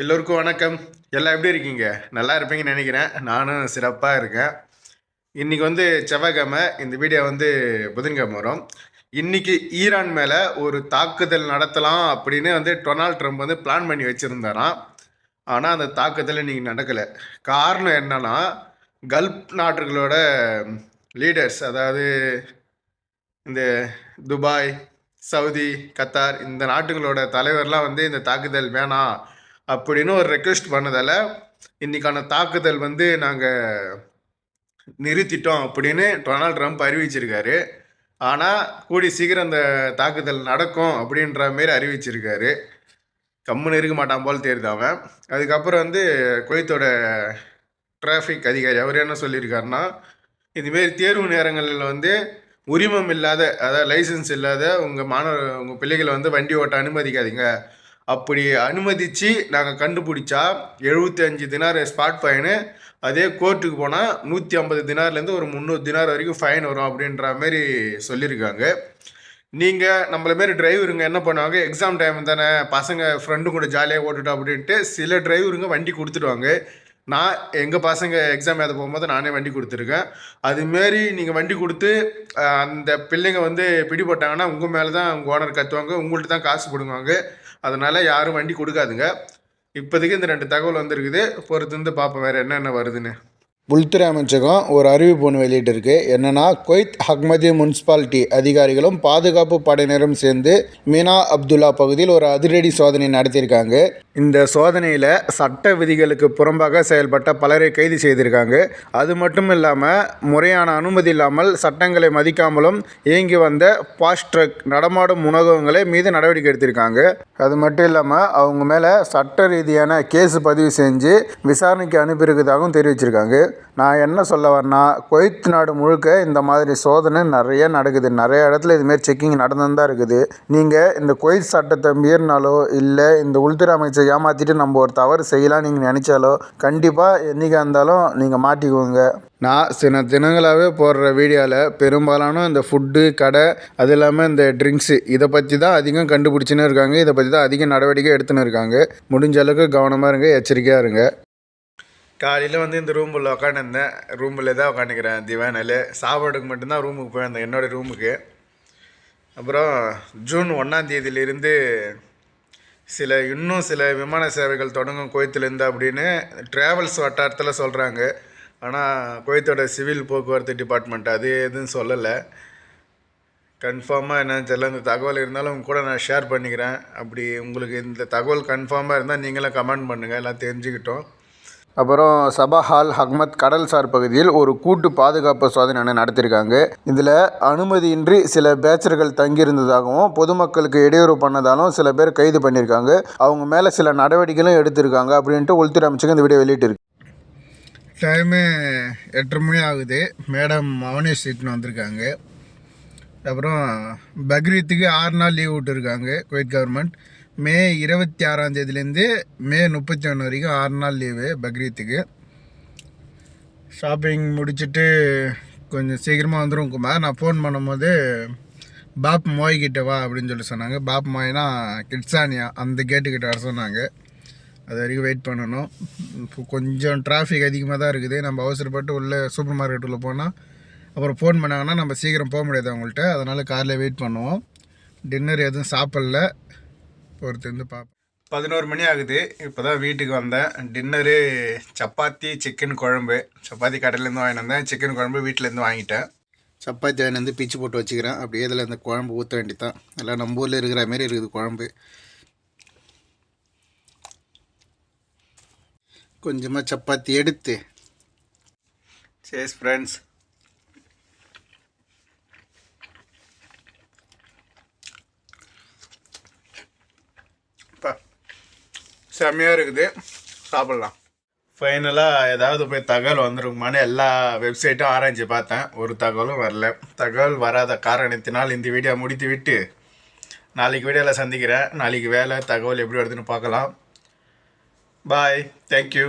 எல்லோருக்கும் வணக்கம். எல்லாம் எப்படி இருக்கீங்க? நல்லா இருப்பீங்கன்னு நினைக்கிறேன். நானும் சிறப்பாக இருக்கேன். இன்றைக்கி செவ்வாய்க்கிழமை, இந்த வீடியோ புதன்கிழமை வரும். இன்றைக்கி ஈரான் மேலே ஒரு தாக்குதல் நடத்தலாம் அப்படின்னு டொனால்ட் ட்ரம்ப் பிளான் பண்ணி வச்சுருந்தாராம். ஆனால் அந்த தாக்குதல் இன்றைக்கி நடக்கலை. காரணம் என்னன்னா, கல்ஃப் நாடுகளோட லீடர்ஸ், அதாவது இந்த துபாய், சவுதி, கத்தார், இந்த நாட்டுகளோட தலைவர்லாம் இந்த தாக்குதல் வேணாம் அப்படின்னு ஒரு ரெக்வெஸ்ட் பண்ணதால் இன்றைக்கான தாக்குதல் நாங்கள் நிறுத்திட்டோம் அப்படின்னு டொனால்ட் ட்ரம்ப் அறிவிச்சிருக்காரு. ஆனால் கூடி சீக்கிரம் அந்த தாக்குதல் நடக்கும் அப்படின்ற மாரி அறிவிச்சிருக்காரு. கம்முன்னு இருக்க மாட்டான் போல் தெரியுது அவன். அதுக்கப்புறம் குவைத்தோட டிராஃபிக் அதிகாரி அவர் என்ன சொல்லியிருக்காருன்னா, இதுமாரி தேர்வு நேரங்களில் உரிமம் இல்லாத, அதாவது லைசன்ஸ் இல்லாத உங்கள் பிள்ளைகளை வண்டி ஓட்ட அனுமதிக்காதீங்க. அப்படி அனுமதித்து நாங்கள் கண்டுபிடிச்சா 75 தினார் ஸ்பாட் ஃபைனு, அதே கோர்ட்டுக்கு போனால் 150 தினார்லேருந்து ஒரு 300 தினார் வரைக்கும் ஃபைன் வரும் அப்படின்ற மாரி சொல்லியிருக்காங்க. நீங்கள் நம்மள மாரி டிரைவருங்க என்ன பண்ணுவாங்க, எக்ஸாம் டைம் தானே, பசங்க ஃப்ரெண்டு கூட ஜாலியாக ஓட்டுட்டோம் அப்படின்ட்டு சில டிரைவருங்க வண்டி கொடுத்துடுவாங்க. நான் எங்கள் பசங்க எக்ஸாம் எழுத போகும்போது நானே வண்டி கொடுத்துருக்கேன். அதுமாரி நீங்கள் வண்டி கொடுத்து அந்த பிள்ளைங்க பிடிபட்டாங்கன்னா உங்கள் மேலே தான் உங்கள் ஓனர் கற்றுவாங்க, உங்கள்கிட்ட தான் காசு பிடுங்குவாங்க. அதனால் யாரும் வண்டி கொடுக்காதுங்க. இப்போதைக்கு இந்த 2 தகவல் வந்திருக்குது. பொறுத்து பார்ப்போம் வேறு என்னென்ன வருதுன்னு. உள்துறை அமைச்சகம் ஒரு அறிவிப்பு ஒன்று வெளியிட்டிருக்கு. என்னென்னா, குவைத் அஹ்மதி முனிசிபாலிட்டி அதிகாரிகளும் பாதுகாப்பு படையினரும் சேர்ந்து மீனா அப்துல்லா பகுதியில் ஒரு அதிரடி சோதனை நடத்தியிருக்காங்க. இந்த சோதனையில் சட்ட விதிகளுக்கு புறம்பாக செயல்பட்ட பலரை கைது செய்திருக்காங்க. அது மட்டும் இல்லாமல் முறையான அனுமதி இல்லாமல் சட்டங்களை மதிக்காமலும் இயங்கி வந்த ஃபாஸ்ட் ட்ரக் நடமாடும் உணவகங்களை மீது நடவடிக்கை எடுத்திருக்காங்க. அது மட்டும் இல்லாமல் அவங்க மேலே சட்ட ரீதியான கேஸ் பதிவு செஞ்சு விசாரணைக்கு அனுப்பியிருக்கிறதாகவும் தெரிவிச்சிருக்காங்க. நான் என்ன சொல்ல வரேன்னா, குவைத் நாடு முழுக்க இந்த மாதிரி சோதனை நிறைய நடக்குது. நிறைய இடத்துல இதுமாரி செக்கிங் நடந்து தான் இருக்குது. நீங்கள் இந்த குவைத் சட்டத்தை மீறினாலோ இல்லை இந்த உள்துறை அமைச்சர் ஏமாற்றிட்டு நம்ம ஒரு தவறு செய்யலாம் நீங்கள் நினச்சாலோ கண்டிப்பாக என்றைக்காக இருந்தாலும் நீங்கள் மாட்டிக்குவோங்க. நான் சில தினங்களாகவே போடுற வீடியோவில் பெரும்பாலான இந்த ஃபுட்டு கடை, அது இல்லாமல் இந்த ட்ரிங்க்ஸு, இதை பற்றி தான் அதிகம் கண்டுபிடிச்சின்னு இருக்காங்க. இதை பற்றி தான் அதிக நடவடிக்கை எடுத்துன்னு இருக்காங்க. முடிஞ்ச அளவுக்கு கவனமாக இருங்க, எச்சரிக்கையாக இருங்க. காலையில் இந்த ரூமில் உட்காந்துருந்தேன். ரூமில் தான் உட்காந்துக்கிறேன் திவானில். சாப்பாடுக்கு மட்டும்தான் ரூமுக்கு போயிருந்தேன், என்னோடய ரூமுக்கு. அப்புறம் ஜூன் 1ஆம் தேதியிலிருந்து இன்னும் சில விமான சேவைகள் தொடங்கும் குவைத்திலேருந்து அப்படின்னு ட்ராவல்ஸ் வட்டாரத்தில் சொல்கிறாங்க. ஆனால் குவைத்தோட சிவில் போக்குவரத்து டிபார்ட்மெண்ட் அது எதுவும் சொல்லலை. கன்ஃபார்மாக என்னன்னு தெரியல. இந்த தகவல் இருந்தாலும் உங்க கூட நான் ஷேர் பண்ணிக்கிறேன். அப்படி உங்களுக்கு இந்த தகவல் கன்ஃபார்மாக இருந்தால் நீங்களும் கமெண்ட் பண்ணுங்கள், எல்லாம் தெரிஞ்சுக்கிட்டோம். அப்புறம் சபாஹால் அஹ்மத் கடல்சார் பகுதியில் ஒரு கூட்டு பாதுகாப்பு சோதனை நடத்தியிருக்காங்க. இதில் அனுமதியின்றி சில பேச்சர்கள் தங்கியிருந்ததாகவும் பொதுமக்களுக்கு இடையூறு பண்ணதாலும் சில பேர் கைது பண்ணியிருக்காங்க. அவங்க மேலே சில நடவடிக்கைகளும் எடுத்திருக்காங்க அப்படின்ட்டு உள்துறை அமைச்சகம் இந்த வீடியோ வெளியிட்டிருக்கு. டைமு 8:30 மணி ஆகுது. மேடம் அவனே ஸ்ட்ரீட்னு வந்திருக்காங்க. அப்புறம் பக்ரீத்துக்கு 6 நாள் லீவ் விட்டுருக்காங்க குவைத் கவர்மெண்ட். மே 26ஆம் தேதியிலேருந்து மே 31 வரைக்கும் 6 நாள் லீவு பக்ரீத்துக்கு. ஷாப்பிங் முடிச்சுட்டு கொஞ்சம் சீக்கிரமாக வந்துடும் குமார். நான் ஃபோன் பண்ணும்போது பாப் மோய்கிட்ட வா அப்படின்னு சொல்லி சொன்னாங்க. பாப் மோய்னா கிட்ஸானியா, அந்த கேட்டுக்கிட்ட வர சொன்னாங்க. அது வரைக்கும் வெயிட் பண்ணணும். இப்போ கொஞ்சம் டிராஃபிக் அதிகமாக தான் இருக்குது. நம்ம அவசரப்பட்டு உள்ளே சூப்பர் மார்க்கெட் உள்ளே போனால் அப்புறம் ஃபோன் பண்ணாங்கன்னா நம்ம சீக்கிரம் போக முடியாது அவங்கள்ட்ட. அதனால் காரில் வெயிட் பண்ணுவோம். டின்னர் எதுவும் சாப்பிடல, பொறுத்து பார்ப்போம். 11 மணி ஆகுது. இப்போ தான் வீட்டுக்கு வந்தேன். டின்னரு சப்பாத்தி சிக்கன் குழம்பு. சப்பாத்தி கடையிலேருந்து வாங்கிட்டு வந்தேன், சிக்கன் குழம்பு வீட்டிலேருந்து வாங்கிட்டேன். சப்பாத்தி வாங்கிட்டு பிச்சு போட்டு வச்சுக்கிறேன். அப்படியே இதில் இந்த குழம்பு ஊற்ற வேண்டியதான். எல்லாம் நம்ம ஊரில் இருக்கிற மாரி இருக்குது குழம்பு. கொஞ்சமாக சப்பாத்தி எடுத்து சேஸ் ஃப்ரெண்ட்ஸ். செம்மையாக இருக்குது, சாப்பிட்லாம். ஃபைனலாக ஏதாவது போய் தகவல் வந்துருக்குமான்னு எல்லா வெப்சைட்டும் ஆராய்ச்சி பார்த்தேன். ஒரு தகவலும் வரல. தகவல் வராத காரணத்தினால் இந்த வீடியோ முடித்து விட்டு நாளைக்கு வீடியோவில் சந்திக்கிறேன். நாளைக்கு வேலை தகவல் எப்படி வருதுன்னு பார்க்கலாம். பாய், தேங்க்யூ.